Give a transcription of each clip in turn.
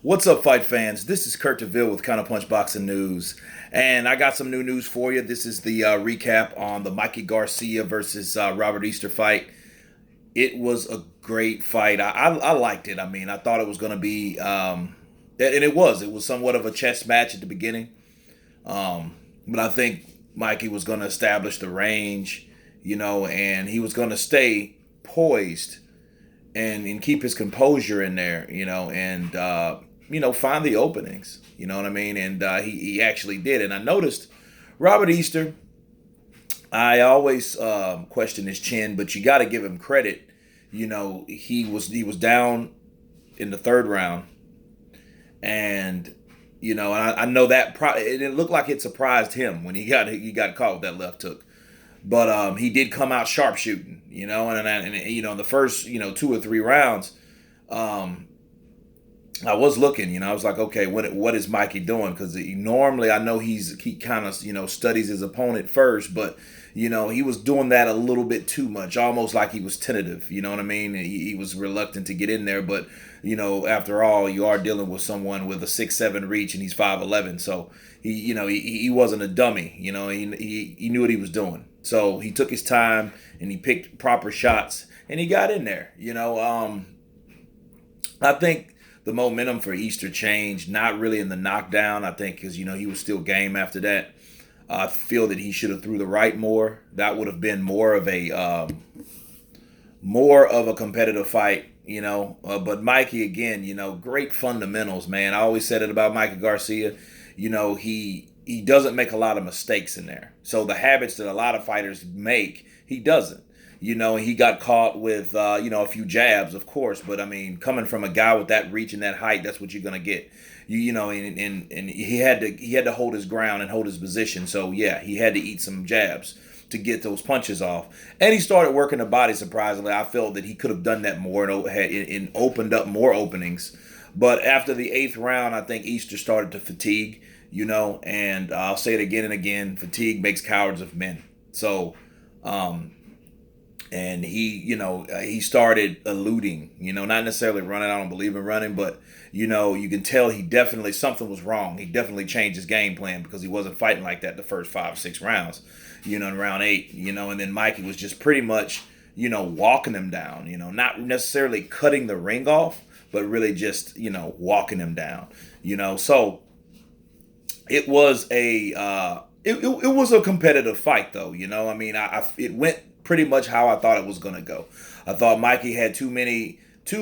What's up, fight fans? This is Kurt DeVille with Counterpunch Boxing News, and I got some new news for you. This is the recap on the Mikey Garcia versus Robert Easter fight. It was a great fight. I liked it. I mean, I thought it was going to be, and it was. It was somewhat of a chess match at the beginning, but I think Mikey was going to establish the range, and he was going to stay poised and keep his composure in there, and find the openings. You know what I mean? And he actually did. And I noticed Robert Easter. I always question his chin, but you got to give him credit. He was down in the third round, and I know that it looked like it surprised him when he got caught with that left hook. But he did come out sharpshooting, and in the first two or three rounds, I was looking, I was like, okay, what is Mikey doing? Because normally I know he kind of studies his opponent first, but he was doing that a little bit too much, almost like he was tentative. You know what I mean? He was reluctant to get in there, but after all, you are dealing with someone with a 6'7" reach, and he's 5'11", so he wasn't a dummy. He knew what he was doing, so he took his time and he picked proper shots and he got in there. I think the momentum for Easter changed, not really in the knockdown. I think because he was still game after that. I feel that he should have threw the right more. That would have been more of a competitive fight. But Mikey again, great fundamentals, man. I always said it about Mikey Garcia. He doesn't make a lot of mistakes in there. So the habits that a lot of fighters make, he doesn't. He got caught with a few jabs, of course, but I mean, coming from a guy with that reach and that height, that's what you're gonna get. And he had to hold his ground and hold his position. So yeah, he had to eat some jabs to get those punches off, and he started working the body. Surprisingly, I felt that he could have done that more and opened up more openings. But after the eighth round, I think Easter started to fatigue. And I'll say it again and again: fatigue makes cowards of men. So. And he started eluding, not necessarily running. I don't believe in running, but you can tell he definitely, something was wrong. He definitely changed his game plan because he wasn't fighting like that the first 5 6 rounds, in round eight, and then Mikey was just pretty much walking him down, not necessarily cutting the ring off, but really just walking him down, so it was it was a competitive fight, though. I mean, it went pretty much how I thought it was going to go. I thought Mikey had too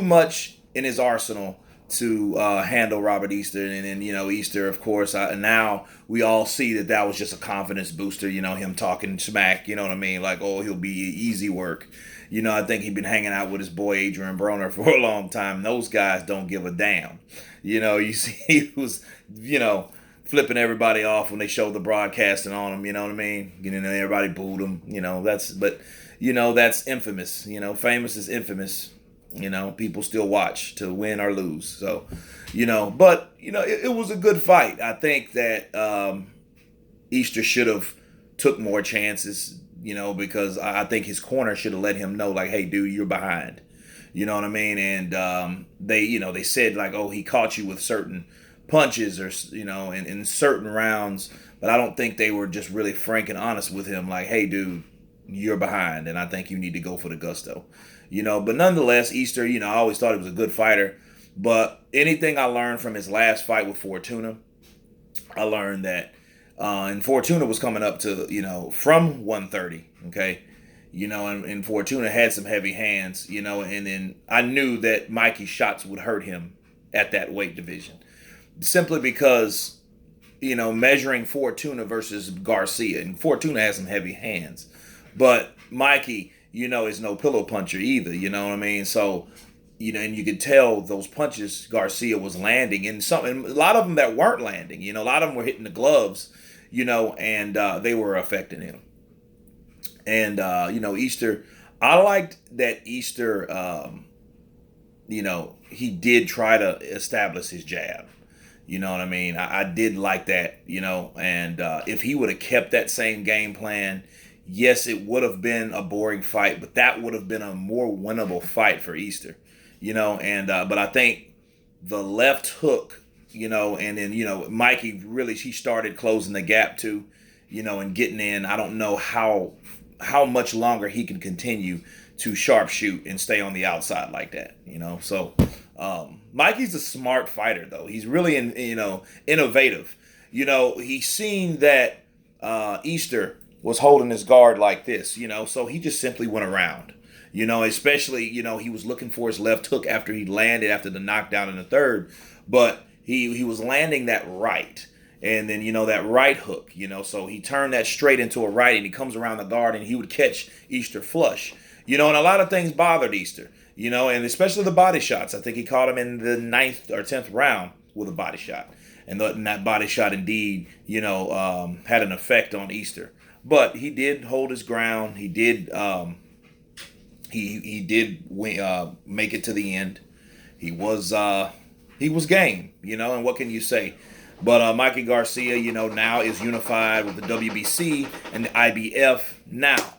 much in his arsenal to handle Robert Easter, and then Easter, of course. Now we all see that was just a confidence booster. Him talking smack. You know what I mean? Like, oh, he'll be easy work. I think he'd been hanging out with his boy Adrian Broner for a long time. Those guys don't give a damn. You see, he was flipping everybody off when they showed the broadcasting on him. You know what I mean? Everybody booed him. That's infamous. Famous is infamous. People still watch to win or lose. So, but it was a good fight. I think that Easter should have took more chances. Because I think his corner should have let him know, like, hey, dude, you're behind. You know what I mean? And they said, like, oh, he caught you with certain punches or in certain rounds, but I don't think they were just really frank and honest with him, like, hey, dude, you're behind, and I think you need to go for the gusto. But nonetheless, Easter, I always thought he was a good fighter, but anything I learned from his last fight with Fortuna, I learned that and Fortuna was coming up to from 130, okay, and Fortuna had some heavy hands, and then I knew that Mikey's shots would hurt him at that weight division, simply because measuring Fortuna versus Garcia, and Fortuna has some heavy hands, but Mikey is no pillow puncher either. You know what I mean? So and you could tell those punches Garcia was landing, and a lot of them that weren't landing. A lot of them were hitting the gloves, and they were affecting him. And Easter, I liked that Easter. He did try to establish his jab. You know what I mean? I did like that, and if he would have kept that same game plan, yes, it would have been a boring fight, but that would have been a more winnable fight for Easter, and but I think the left hook, and then, Mikey really, he started closing the gap too, and getting in. I don't know how much longer he can continue to sharpshoot and stay on the outside like that. So Mikey's a smart fighter though. He's really innovative. He's seen that Easter was holding his guard like this, so he just simply went around. Especially, he was looking for his left hook after he landed after the knockdown in the third, but he was landing that right. And then, that right hook, so he turned that straight into a right and he comes around the guard and he would catch Easter flush. And a lot of things bothered Easter, and especially the body shots. I think he caught him in the 9th or 10th round with a body shot. And that body shot indeed, had an effect on Easter. But he did hold his ground. He did he did make it to the end. He was game, and what can you say? But Mikey Garcia, now is unified with the WBC and the IBF now.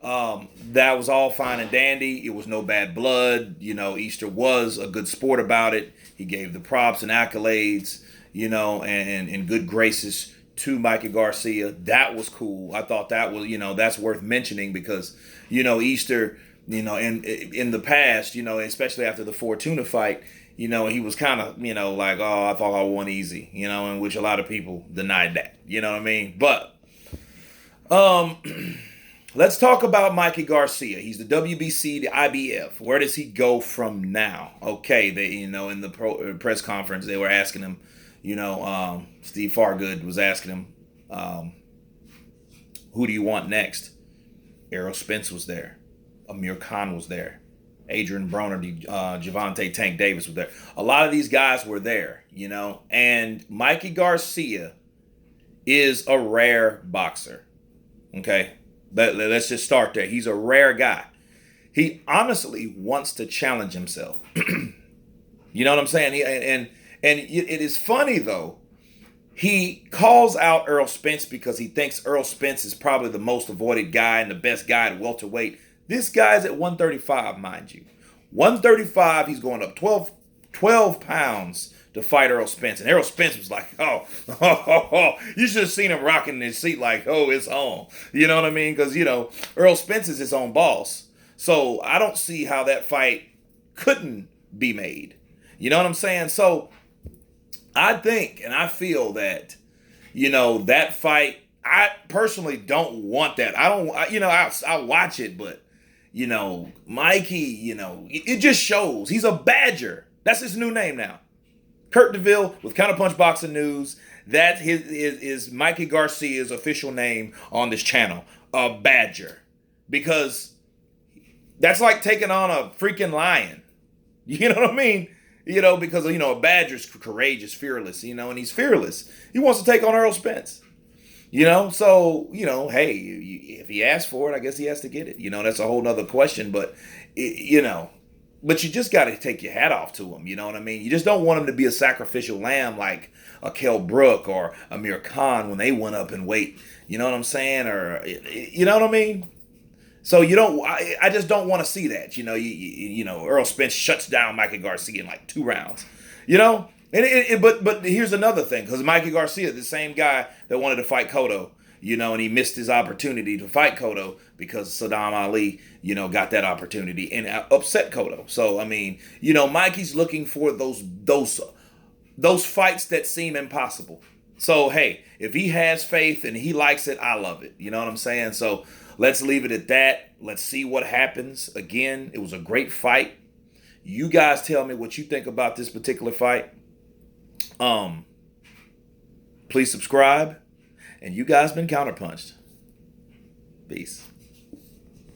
That was all fine and dandy. It was no bad blood. Easter was a good sport about it. He gave the props and accolades, and good graces to Mikey Garcia. That was cool. I thought that was, that's worth mentioning because, Easter, in the past, especially after the Fortuna fight, he was kind of, like, oh, I thought I won easy, in which a lot of people denied that. You know what I mean? But let's talk about Mikey Garcia. He's the WBC, the IBF. Where does he go from now? Okay, they, in the press conference, they were asking him, Steve Fargood was asking him, who do you want next? Errol Spence was there. Amir Khan was there. Adrian Broner, Javante Tank Davis was there. A lot of these guys were there, and Mikey Garcia is a rare boxer. Okay, let's just start there. He's a rare guy. He honestly wants to challenge himself. You know what I'm saying? And it is funny though. He calls out Errol Spence because he thinks Errol Spence is probably the most avoided guy and the best guy at welterweight. This guy's at 135, mind you. 135, he's going up 12 pounds to fight Errol Spence. And Errol Spence was like, oh, you should have seen him rocking in his seat like, oh, it's on. You know what I mean? Because, Errol Spence is his own boss. So I don't see how that fight couldn't be made. You know what I'm saying? So I think and I feel that, that fight, I personally don't want that. I'll watch it, but, Mikey, it just shows he's a badger. That's his new name now. Kurt DeVille with Counterpunch Boxing News. That is Mikey Garcia's official name on this channel. A badger. Because that's like taking on a freaking lion. You know what I mean? Because, a badger's courageous, fearless, and he's fearless. He wants to take on Errol Spence. So, hey, if he asks for it, I guess he has to get it. That's a whole nother question. But, but you just got to take your hat off to him. You know what I mean? You just don't want him to be a sacrificial lamb like a Kell Brook or Amir Khan when they went up in weight. You know what I'm saying? Or, you know what I mean? So I just don't want to see that. Errol Spence shuts down Mikey Garcia in like 2 rounds. But here's another thing, because Mikey Garcia, the same guy that wanted to fight Cotto, and he missed his opportunity to fight Cotto because Saddam Ali, got that opportunity and upset Cotto. So I mean, Mikey's looking for those fights that seem impossible. So hey, if he has faith and he likes it, I love it. You know what I'm saying? So let's leave it at that. Let's see what happens. Again, it was a great fight. You guys tell me what you think about this particular fight. Please subscribe. And you guys been counterpunched. Peace.